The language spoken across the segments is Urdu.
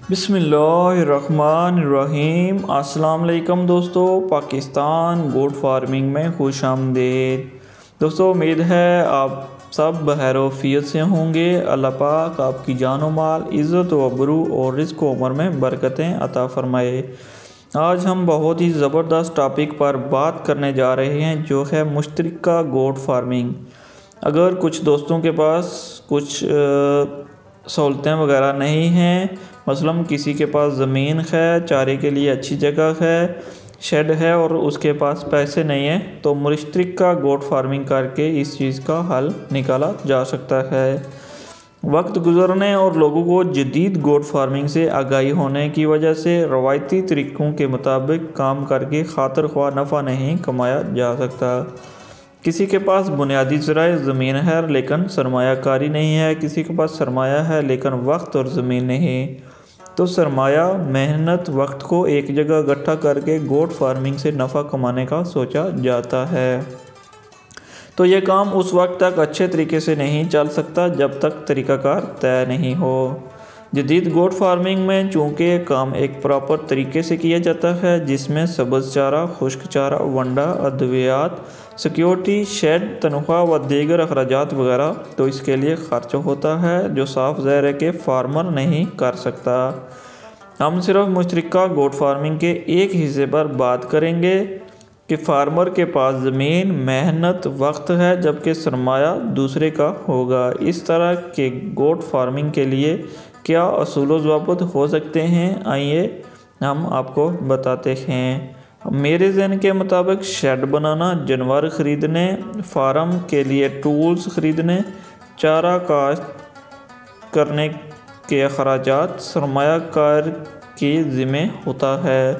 بسم اللہ الرحمن الرحیم۔ السلام علیکم دوستو، پاکستان گوٹ فارمنگ میں خوش آمدید۔ دوستو امید ہے آپ سب بخیر و عافیت سے ہوں گے۔ اللہ پاک آپ کی جان و مال، عزت و ابرو اور رزق و عمر میں برکتیں عطا فرمائے۔ آج ہم بہت ہی زبردست ٹاپک پر بات کرنے جا رہے ہیں جو ہے مشترکہ گوٹ فارمنگ۔ اگر کچھ دوستوں کے پاس کچھ سہولتیں وغیرہ نہیں ہیں، مثلاً کسی کے پاس زمین ہے، چارے کے لیے اچھی جگہ ہے، شیڈ ہے اور اس کے پاس پیسے نہیں ہیں، تو مشترکہ گوٹ فارمنگ کر کے اس چیز کا حل نکالا جا سکتا ہے۔ وقت گزرنے اور لوگوں کو جدید گوٹ فارمنگ سے آگاہی ہونے کی وجہ سے روایتی طریقوں کے مطابق کام کر کے خاطر خواہ نفع نہیں کمایا جا سکتا۔ کسی کے پاس بنیادی ذرائع زمین ہے لیکن سرمایہ کاری نہیں ہے، کسی کے پاس سرمایہ ہے لیکن وقت اور زمین نہیں، تو سرمایہ، محنت، وقت کو ایک جگہ اکٹھا کر کے گوٹ فارمنگ سے نفع کمانے کا سوچا جاتا ہے۔ تو یہ کام اس وقت تک اچھے طریقے سے نہیں چل سکتا جب تک طریقہ کار طے نہیں ہو۔ جدید گوٹ فارمنگ میں چونکہ کام ایک پراپر طریقے سے کیا جاتا ہے جس میں سبز چارہ، خشک چارہ، ونڈا، ادویات، سیکیورٹی، شیڈ، تنخواہ و دیگر اخراجات وغیرہ، تو اس کے لیے خرچ ہوتا ہے جو صاف ظاہر ہے کہ فارمر نہیں کر سکتا۔ ہم صرف مشترکہ گوٹ فارمنگ کے ایک حصے پر بات کریں گے کہ فارمر کے پاس زمین، محنت، وقت ہے جبکہ سرمایہ دوسرے کا ہوگا۔ اس طرح کے گوٹ فارمنگ کے لیے کیا اصول و ضوابط ہو سکتے ہیں، آئیے ہم آپ کو بتاتے ہیں۔ میرے ذہن کے مطابق شیڈ بنانا، جانور خریدنے، فارم کے لیے ٹولز خریدنے، چارہ کاشت کرنے کے اخراجات سرمایہ کار کے ذمہ ہوتا ہے۔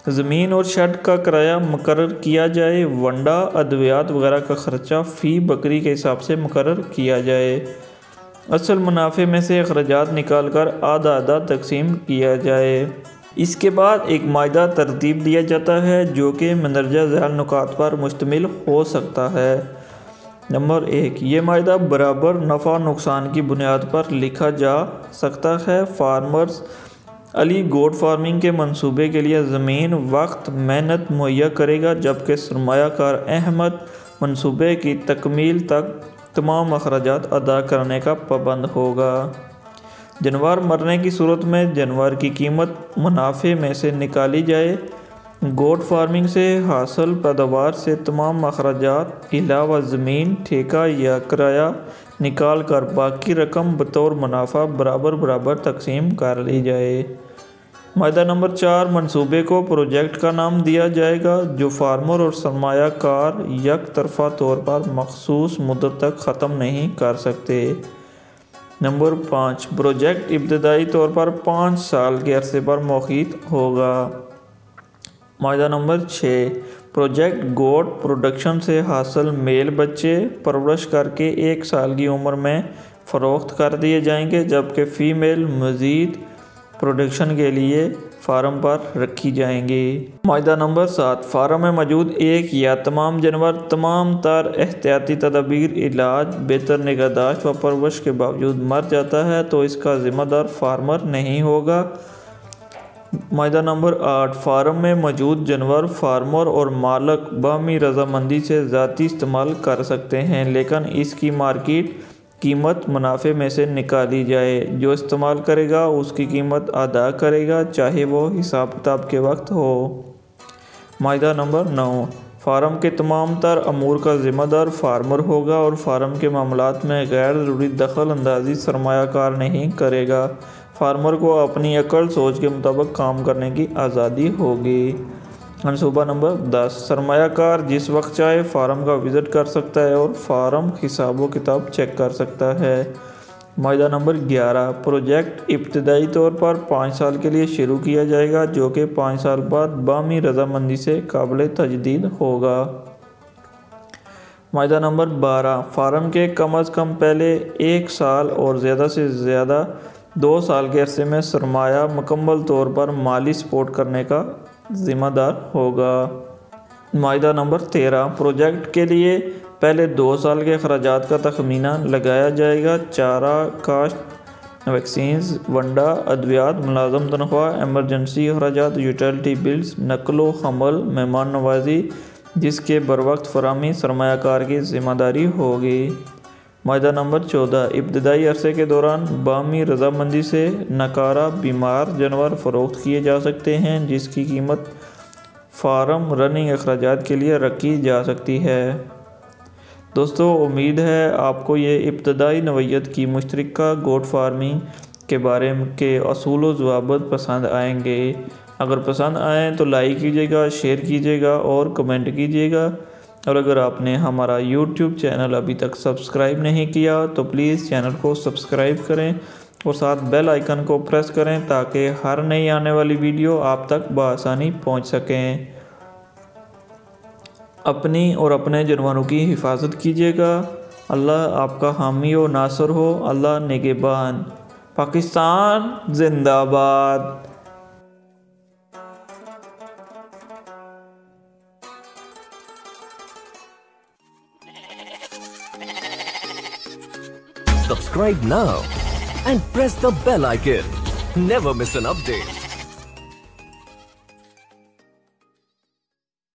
زمین اور شیڈ کا کرایہ مقرر کیا جائے، ونڈا، ادویات وغیرہ کا خرچہ فی بکری کے حساب سے مقرر کیا جائے، اصل منافع میں سے اخراجات نکال کر آدھا آدھا تقسیم کیا جائے۔ اس کے بعد ایک معاہدہ ترتیب دیا جاتا ہے جو کہ مندرجہ ذیل نکات پر مشتمل ہو سکتا ہے۔ نمبر 1، یہ معاہدہ برابر نفع نقصان کی بنیاد پر لکھا جا سکتا ہے۔ فارمرز علی گوٹ فارمنگ کے منصوبے کے لیے زمین، وقت، محنت مہیا کرے گا جبکہ سرمایہ کار احمد منصوبے کی تکمیل تک تمام اخراجات ادا کرنے کا پابند ہوگا۔ جانور مرنے کی صورت میں جانور کی قیمت منافع میں سے نکالی جائے۔ گوٹ فارمنگ سے حاصل پیداوار سے تمام اخراجات علاوہ زمین، ٹھیکہ یا کرایہ نکال کر باقی رقم بطور منافع برابر برابر تقسیم کر لی جائے۔ معاہدہ نمبر 4، منصوبے کو پروجیکٹ کا نام دیا جائے گا جو فارمر اور سرمایہ کار یک طرفہ طور پر مخصوص مدت تک ختم نہیں کر سکتے۔ نمبر 5، پروجیکٹ ابتدائی طور پر 5 سال کے عرصے پر موخیت ہوگا۔ معاہدہ نمبر 6، پروجیکٹ گوٹ پروڈکشن سے حاصل میل بچے پرورش کر کے 1 سال کی عمر میں فروخت کر دیے جائیں گے جبکہ فیمیل مزید پروڈکشن کے لیے فارم پر رکھی جائیں گی۔ معاہدہ نمبر 7، فارم میں موجود ایک یا تمام جانور تمام تر احتیاطی تدابیر، علاج، بہتر نگہداشت و پرورش کے باوجود مر جاتا ہے تو اس کا ذمہ دار فارمر نہیں ہوگا۔ معاہدہ نمبر 8، فارم میں موجود جانور فارمر اور مالک باہمی رضامندی سے ذاتی استعمال کر سکتے ہیں لیکن اس کی مارکیٹ قیمت منافع میں سے نکالی جائے۔ جو استعمال کرے گا اس کی قیمت ادا کرے گا چاہے وہ حساب کتاب کے وقت ہو۔ معاہدہ نمبر 9، فارم کے تمام تر امور کا ذمہ دار فارمر ہوگا اور فارم کے معاملات میں غیر ضروری دخل اندازی سرمایہ کار نہیں کرے گا۔ فارمر کو اپنی عقل سوچ کے مطابق کام کرنے کی آزادی ہوگی۔ منصوبہ نمبر 10، سرمایہ کار جس وقت چاہے فارم کا وزٹ کر سکتا ہے اور فارم حساب و کتاب چیک کر سکتا ہے۔ معاہدہ نمبر 11، پروجیکٹ ابتدائی طور پر 5 سال کے لیے شروع کیا جائے گا جو کہ 5 سال بعد باہمی رضامندی سے قابل تجدید ہوگا۔ معاہدہ نمبر 12، فارم کے کم از کم پہلے 1 سال اور زیادہ سے زیادہ 2 سال کے عرصے میں سرمایہ مکمل طور پر مالی سپورٹ کرنے کا ذمہ دار ہوگا۔ معاہدہ نمبر 13، پروجیکٹ کے لیے پہلے 2 سال کے اخراجات کا تخمینہ لگایا جائے گا۔ چارہ کاشت ویکسینز، ونڈا، ادویات، ملازم تنخواہ، ایمرجنسی اخراجات، یوٹیلٹی بلز، نقل و حمل، مہمان نوازی جس کے بروقت فراہمی سرمایہ کار کی ذمہ داری ہوگی۔ معاہدہ نمبر 14، ابتدائی عرصے کے دوران باہمی رضامندی سے ناکارہ بیمار جانور فروخت کیے جا سکتے ہیں جس کی قیمت فارم رننگ اخراجات کے لیے رکھی جا سکتی ہے۔ دوستو، امید ہے آپ کو یہ ابتدائی نوعیت کی مشترکہ گوٹ فارمنگ کے بارے کے اصول و ضوابط پسند آئیں گے۔ اگر پسند آئیں تو لائک کیجیے گا، شیئر کیجیے گا اور کمنٹ کیجیے گا، اور اگر آپ نے ہمارا یوٹیوب چینل ابھی تک سبسکرائب نہیں کیا تو پلیز چینل کو سبسکرائب کریں اور ساتھ بیل آئیکن کو پریس کریں تاکہ ہر نئی آنے والی ویڈیو آپ تک بآسانی پہنچ سکیں۔ اپنی اور اپنے جانوروں کی حفاظت کیجیے گا۔ اللہ آپ کا حامی و ناصر ہو۔ اللہ نگہبان۔ پاکستان زندہ باد۔ Subscribe now and press the bell icon. Never miss an update.